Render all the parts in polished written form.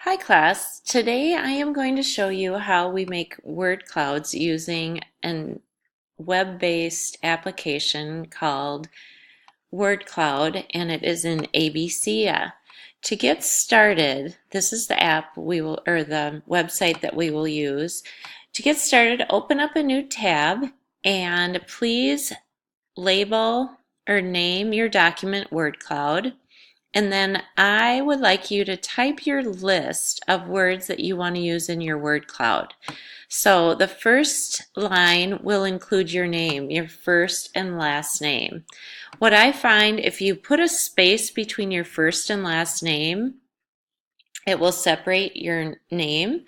Hi class, today I am going to show you how we make word clouds using a web-based application called Word Cloud, and it is in ABCya. To get started, this is the app or the website that we will use. To get started, open up a new tab and please label or name your document Word Cloud. And then I would like you to type your list of words that you want to use in your word cloud. So the first line will include your name, your first and last name. What I find, if you put a space between your first and last name, it will separate your name.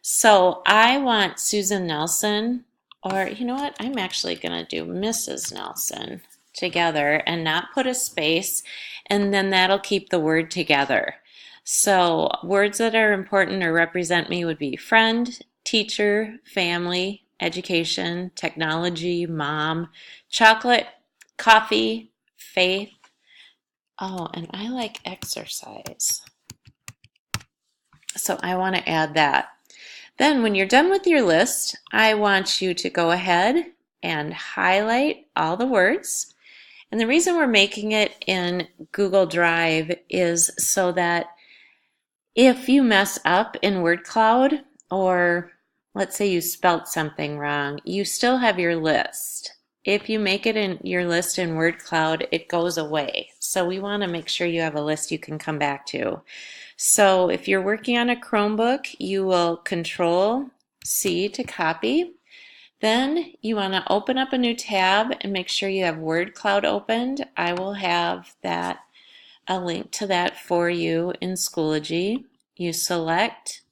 So I want Susan Nelson, or you know what, I'm actually going to do Mrs. Nelson together and not put a space, and then that'll keep the word together. So words that are important or represent me would be friend, teacher, family, education, technology, mom, chocolate, coffee, faith. Oh, and I like exercise. So I want to add that. Then when you're done with your list, I want you to go ahead and highlight all the words. And the reason we're making it in Google Drive is so that if you mess up in word cloud, or let's say you spelt something wrong, you still have your list. If you make it in your list in word cloud, it goes away. So we want to make sure you have a list you can come back to. So if you're working on a Chromebook, you will Control C to copy. Then you want to open up a new tab and make sure you have Word Cloud opened. I will have a link to that for you in Schoology. You select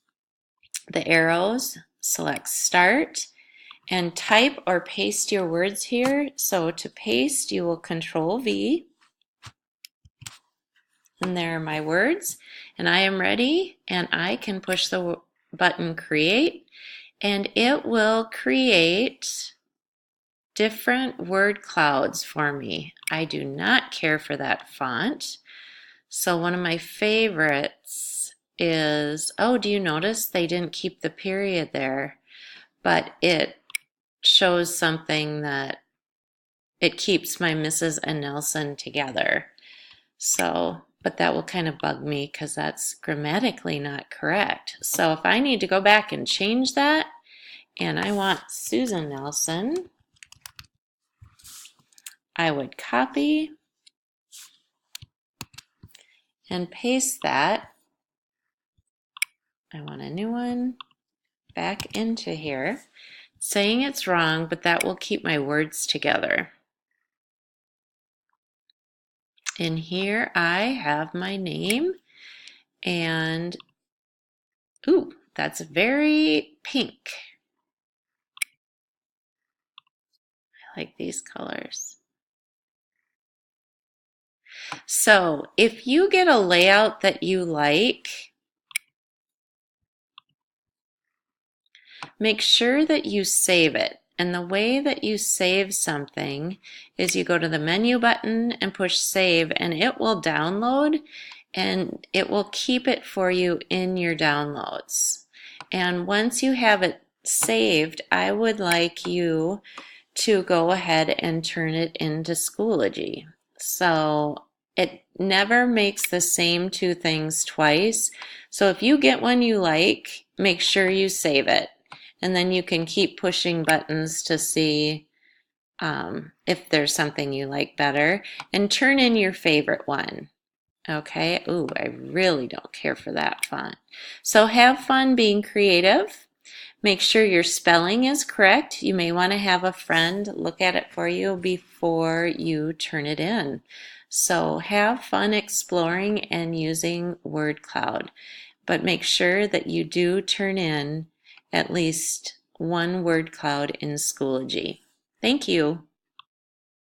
the arrows, select Start, and type or paste your words here. So to paste, you will Control V. And there are my words, and I am ready, and I can push the button Create, and it will create different word clouds for me. I do not care for that font. So one of my favorites is, oh, do you notice they didn't keep the period there, but it shows something that it keeps my Mrs. and Nelson together. So, but that will kind of bug me because that's grammatically not correct. So if I need to go back and change that, and I want Susan Nelson, I would copy and paste that. I want a new one back into here, saying it's wrong, but that will keep my words together. In here I have my name, and ooh, that's very pink. I like these colors. So if you get a layout that you like, make sure that you save it. And the way that you save something is you go to the menu button and push save, and it will download, and it will keep it for you in your downloads. And once you have it saved, I would like you to go ahead and turn it into Schoology. So it never makes the same two things twice. So if you get one you like, make sure you save it. And then you can keep pushing buttons to see if there's something you like better, and turn in your favorite one. Okay, ooh, I really don't care for that font. So have fun being creative. Make sure your spelling is correct. You may want to have a friend look at it for you before you turn it in. So have fun exploring and using word cloud, but make sure that you do turn in at least one word cloud in Schoology. Thank you.